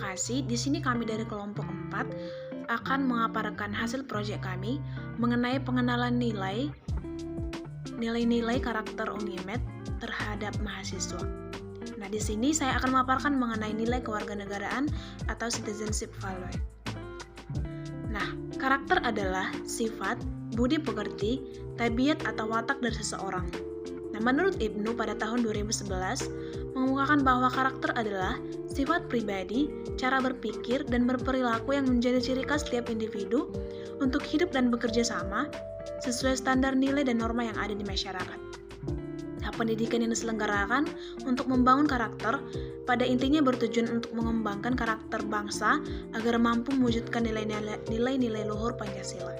kasih. Di sini kami dari kelompok 4 akan mengaparkan hasil proyek kami mengenai pengenalan nilai-nilai karakter Unimed terhadap mahasiswa. Nah, di sini saya akan memaparkan mengenai nilai kewarganegaraan atau citizenship value. Nah, karakter adalah sifat, budi pekerti, tabiat atau watak dari seseorang. Nah, menurut Ibnu pada tahun 2011 mengemukakan bahwa karakter adalah sifat pribadi, cara berpikir, dan berperilaku yang menjadi ciri khas setiap individu untuk hidup dan bekerja sama sesuai standar nilai dan norma yang ada di masyarakat. Nah, pendidikan yang diselenggarakan untuk membangun karakter pada intinya bertujuan untuk mengembangkan karakter bangsa agar mampu mewujudkan nilai-nilai luhur Pancasila.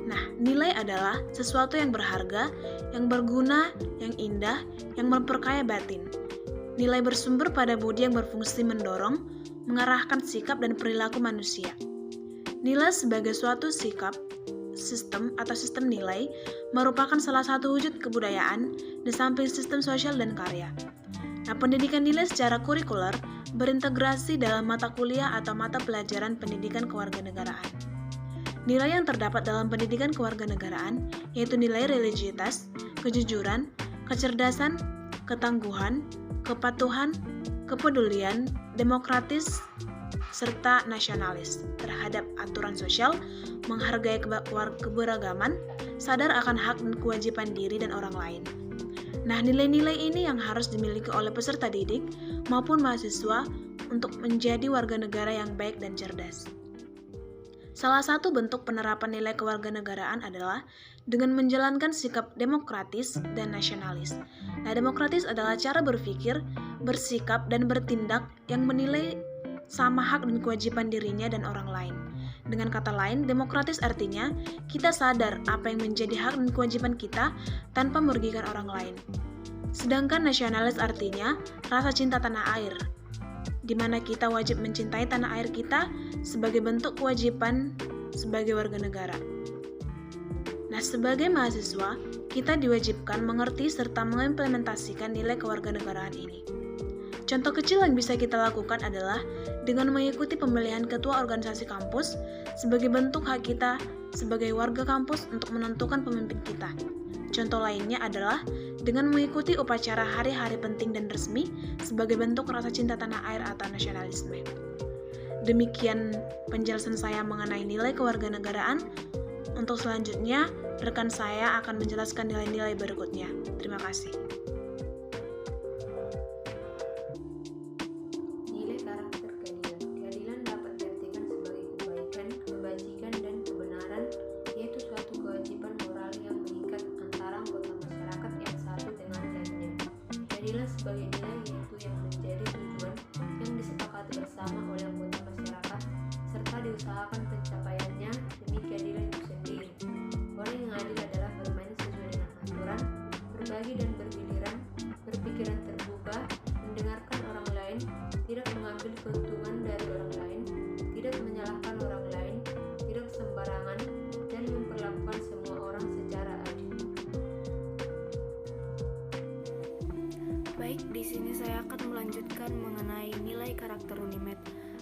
Nah, nilai adalah sesuatu yang berharga, yang berguna, yang indah, yang memperkaya batin. Nilai bersumber pada budi yang berfungsi mendorong, mengarahkan sikap dan perilaku manusia. Nilai sebagai suatu sikap, sistem nilai merupakan salah satu wujud kebudayaan di samping sistem sosial dan karya. Nah, pendidikan nilai secara kurikuler berintegrasi dalam mata kuliah atau mata pelajaran pendidikan kewarganegaraan. Nilai yang terdapat dalam pendidikan kewarganegaraan yaitu nilai religiusitas, kejujuran, kecerdasan, ketangguhan, kepatuhan, kepedulian, demokratis, serta nasionalis terhadap aturan sosial, menghargai keberagaman, sadar akan hak dan kewajiban diri dan orang lain. Nah, nilai-nilai ini yang harus dimiliki oleh peserta didik maupun mahasiswa untuk menjadi warga negara yang baik dan cerdas. Salah satu bentuk penerapan nilai kewarganegaraan adalah dengan menjalankan sikap demokratis dan nasionalis. Nah, demokratis adalah cara berpikir, bersikap, dan bertindak yang menilai sama hak dan kewajiban dirinya dan orang lain. Dengan kata lain, demokratis artinya kita sadar apa yang menjadi hak dan kewajiban kita tanpa merugikan orang lain. Sedangkan nasionalis artinya rasa cinta tanah air, di mana kita wajib mencintai tanah air kita sebagai bentuk kewajiban sebagai warga negara. Nah, sebagai mahasiswa, kita diwajibkan mengerti serta mengimplementasikan nilai kewarganegaraan ini. Contoh kecil yang bisa kita lakukan adalah dengan mengikuti pemilihan ketua organisasi kampus sebagai bentuk hak kita sebagai warga kampus untuk menentukan pemimpin kita. Contoh lainnya adalah dengan mengikuti upacara hari-hari penting dan resmi sebagai bentuk rasa cinta tanah air atau nasionalisme. Demikian penjelasan saya mengenai nilai kewarganegaraan. Untuk selanjutnya, rekan saya akan menjelaskan nilai-nilai berikutnya. Terima kasih. Nilai karakter keadilan. Keadilan dapat diartikan sebagai kebaikan, kebajikan, dan kebenaran, yaitu suatu kewajiban moral yang mengikat antara anggota masyarakat yang satu dengan lainnya. Keadilan sebagai nilai yaitu yang menjadi tujuan yang disepakati bersama oleh anggota masyarakat serta diusahakan pencapaiannya demi keadilan itu sendiri. Orang yang adil adalah bermain sesuai dengan aturan, berbagi dan bergiliran, berpikiran terbuka, mendengarkan orang lain, tidak mengambil keuntungan dari orang lain, tidak menyalahkan orang lain, tidak sembarangan, dan memperlakukan semua orang secara adil. Baik, di sini saya akan melanjutkan mengenai nilai karakter Unimed.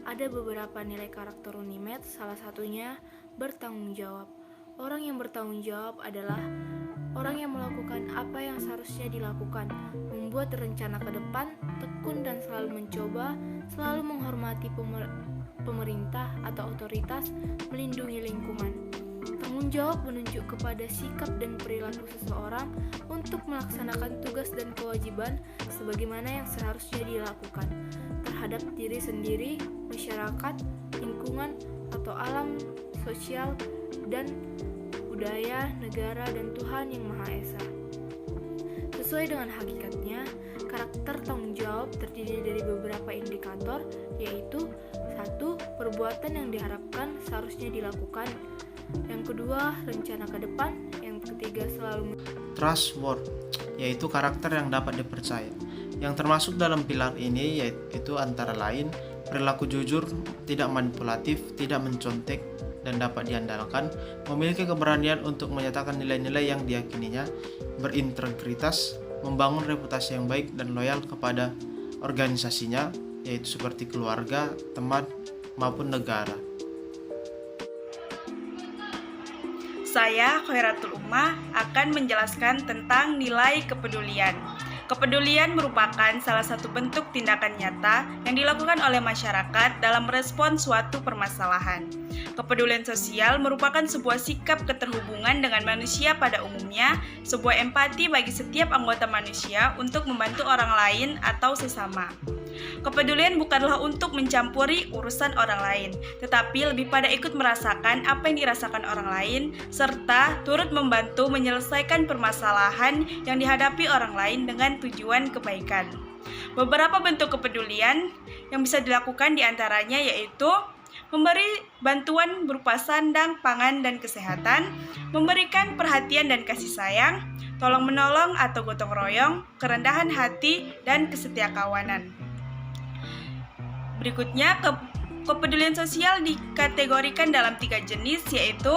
Ada beberapa nilai karakter Unimed, salah satunya bertanggung jawab. Orang yang bertanggung jawab adalah orang yang melakukan apa yang seharusnya dilakukan, membuat rencana ke depan, tekun dan selalu mencoba, selalu menghormati pemerintah atau otoritas, melindungi lingkungan. Tanggung jawab menunjuk kepada sikap dan perilaku seseorang untuk melaksanakan tugas dan kewajiban sebagaimana yang seharusnya dilakukan terhadap diri sendiri, masyarakat, lingkungan, atau alam sosial, dan budaya, negara, dan Tuhan Yang Maha Esa. Sesuai dengan hakikatnya, karakter tanggung jawab terdiri dari beberapa indikator, yaitu 1. Perbuatan yang diharapkan seharusnya dilakukan. Yang kedua, rencana ke depan. Yang ketiga, selalu Trustworthy, yaitu karakter yang dapat dipercaya. Yang termasuk dalam pilar ini yaitu antara lain perilaku jujur, tidak manipulatif, tidak mencontek, dan dapat diandalkan, memiliki keberanian untuk menyatakan nilai-nilai yang diyakininya, berintegritas, membangun reputasi yang baik dan loyal kepada organisasinya, yaitu seperti keluarga, teman, maupun negara. Saya, Khairatul Ummah, akan menjelaskan tentang nilai kepedulian. Kepedulian merupakan salah satu bentuk tindakan nyata yang dilakukan oleh masyarakat dalam merespon suatu permasalahan. Kepedulian sosial merupakan sebuah sikap keterhubungan dengan manusia pada umumnya, sebuah empati bagi setiap anggota manusia untuk membantu orang lain atau sesama. Kepedulian bukanlah untuk mencampuri urusan orang lain, tetapi lebih pada ikut merasakan apa yang dirasakan orang lain, serta turut membantu menyelesaikan permasalahan yang dihadapi orang lain dengan tujuan kebaikan. Beberapa bentuk kepedulian yang bisa dilakukan diantaranya yaitu memberi bantuan berupa sandang, pangan, dan kesehatan, memberikan perhatian dan kasih sayang, tolong-menolong atau gotong royong, kerendahan hati, dan kesetiakawanan. Berikutnya, kepedulian sosial dikategorikan dalam 3 jenis, yaitu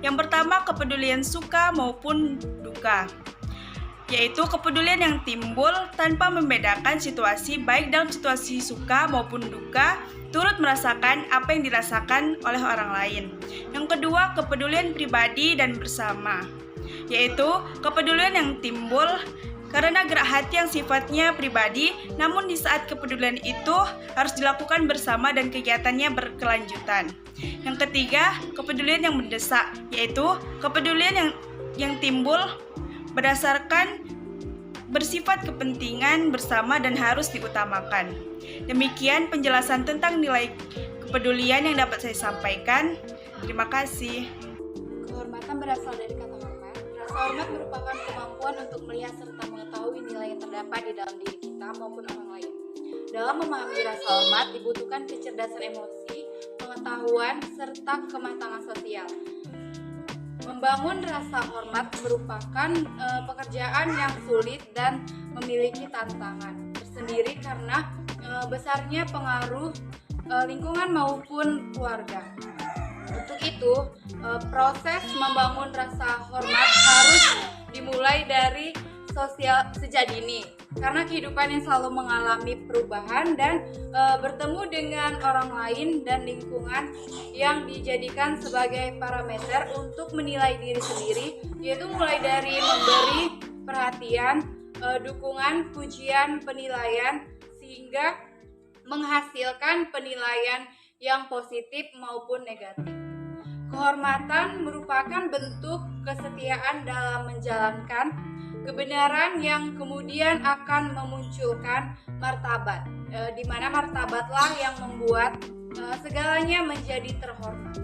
yang pertama kepedulian suka maupun duka, yaitu kepedulian yang timbul tanpa membedakan situasi, baik dalam situasi suka maupun duka, turut merasakan apa yang dirasakan oleh orang lain. Yang kedua, kepedulian pribadi dan bersama, yaitu kepedulian yang timbul karena gerak hati yang sifatnya pribadi, namun di saat kepedulian itu harus dilakukan bersama dan kegiatannya berkelanjutan. Yang ketiga, kepedulian yang mendesak, yaitu kepedulian yang timbul berdasarkan bersifat kepentingan bersama dan harus diutamakan. Demikian penjelasan tentang nilai kepedulian yang dapat saya sampaikan. Terima kasih. Kehormatan berasal dari kata hormat. Rasa hormat merupakan kemampuan untuk melihat serta mengetahui nilai yang terdapat di dalam diri kita maupun orang lain. Dalam memahami rasa hormat dibutuhkan kecerdasan emosi, pengetahuan, serta kematangan sosial. Membangun rasa hormat merupakan pekerjaan yang sulit dan memiliki tantangan tersendiri karena besarnya pengaruh lingkungan maupun keluarga. Untuk itu, proses membangun rasa hormat harus dimulai dari sosial sejak dini, karena kehidupan yang selalu mengalami perubahan dan bertemu dengan orang lain dan lingkungan yang dijadikan sebagai parameter untuk menilai diri sendiri, yaitu mulai dari memberi perhatian, dukungan, pujian, penilaian, sehingga menghasilkan penilaian yang positif maupun negatif. Kehormatan merupakan bentuk kesetiaan dalam menjalankan kebenaran yang kemudian akan memunculkan martabat, di mana martabatlah yang membuat segalanya menjadi terhormat.